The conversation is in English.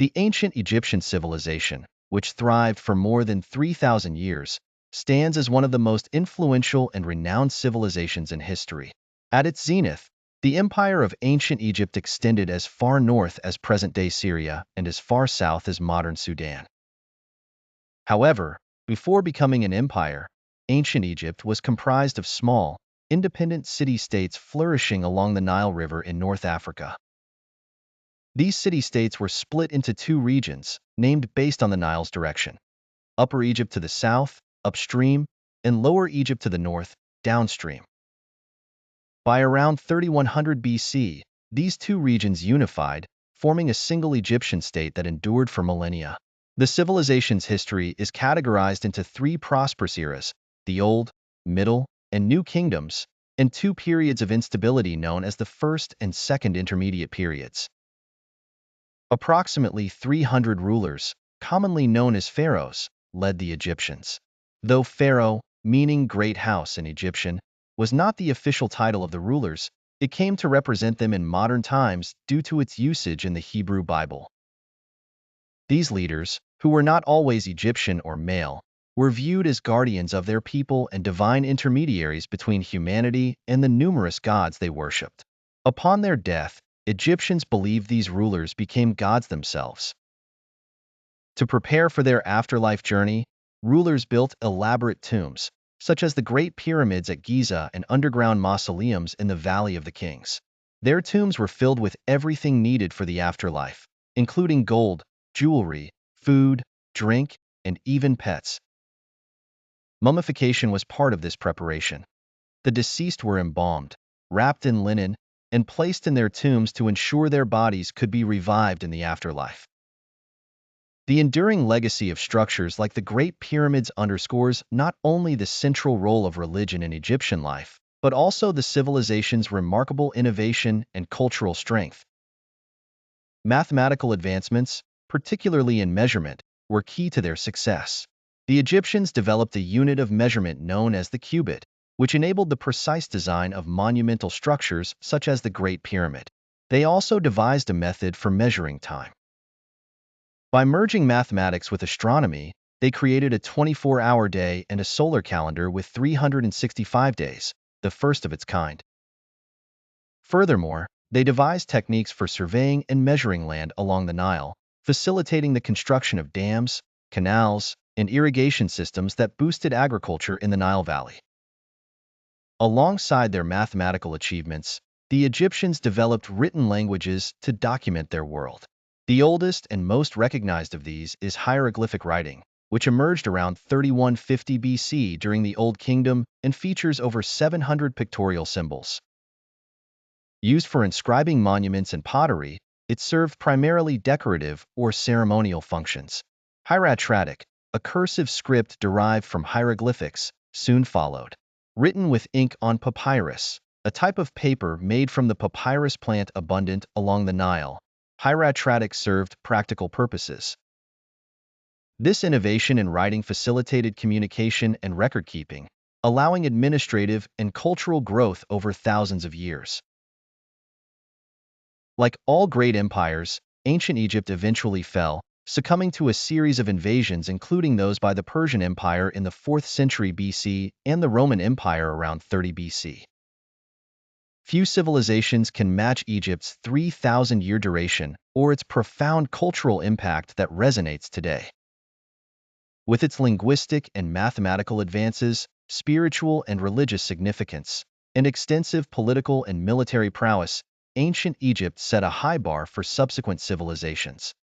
The ancient Egyptian civilization, which thrived for more than 3,000 years, stands as one of the most influential and renowned civilizations in history. At its zenith, the empire of ancient Egypt extended as far north as present-day Syria and as far south as modern Sudan. However, before becoming an empire, ancient Egypt was comprised of small, independent city-states flourishing along the Nile River in North Africa. These city-states were split into two regions, named based on the Nile's direction: Upper Egypt to the south, upstream, and Lower Egypt to the north, downstream. By around 3100 BC, these two regions unified, forming a single Egyptian state that endured for millennia. The civilization's history is categorized into three prosperous eras: the Old, Middle, and New Kingdoms, and two periods of instability known as the First and Second Intermediate periods. Approximately 300 rulers, commonly known as pharaohs, led the Egyptians. Though pharaoh, meaning great house in Egyptian, was not the official title of the rulers, it came to represent them in modern times due to its usage in the Hebrew Bible. These leaders, who were not always Egyptian or male, were viewed as guardians of their people and divine intermediaries between humanity and the numerous gods they worshipped. Upon their death, Egyptians believed these rulers became gods themselves. To prepare for their afterlife journey, rulers built elaborate tombs, such as the Great Pyramids at Giza and underground mausoleums in the Valley of the Kings. Their tombs were filled with everything needed for the afterlife, including gold, jewelry, food, drink, and even pets. Mummification was part of this preparation. The deceased were embalmed, wrapped in linen, and placed in their tombs to ensure their bodies could be revived in the afterlife. The enduring legacy of structures like the Great Pyramids underscores not only the central role of religion in Egyptian life, but also the civilization's remarkable innovation and cultural strength. Mathematical advancements, particularly in measurement, were key to their success. The Egyptians developed a unit of measurement known as the cubit, which enabled the precise design of monumental structures such as the Great Pyramid. They also devised a method for measuring time. By merging mathematics with astronomy, they created a 24-hour day and a solar calendar with 365 days, the first of its kind. Furthermore, they devised techniques for surveying and measuring land along the Nile, facilitating the construction of dams, canals, and irrigation systems that boosted agriculture in the Nile Valley. Alongside their mathematical achievements, the Egyptians developed written languages to document their world. The oldest and most recognized of these is hieroglyphic writing, which emerged around 3150 BC during the Old Kingdom and features over 700 pictorial symbols. Used for inscribing monuments and pottery, it served primarily decorative or ceremonial functions. Hieratic, a cursive script derived from hieroglyphics, soon followed. Written with ink on papyrus, a type of paper made from the papyrus plant abundant along the Nile, hieratic served practical purposes. This innovation in writing facilitated communication and record-keeping, allowing administrative and cultural growth over thousands of years. Like all great empires, ancient Egypt eventually fell, succumbing to a series of invasions including those by the Persian Empire in the 4th century BC and the Roman Empire around 30 BC. Few civilizations can match Egypt's 3,000-year duration or its profound cultural impact that resonates today. With its linguistic and mathematical advances, spiritual and religious significance, and extensive political and military prowess, ancient Egypt set a high bar for subsequent civilizations.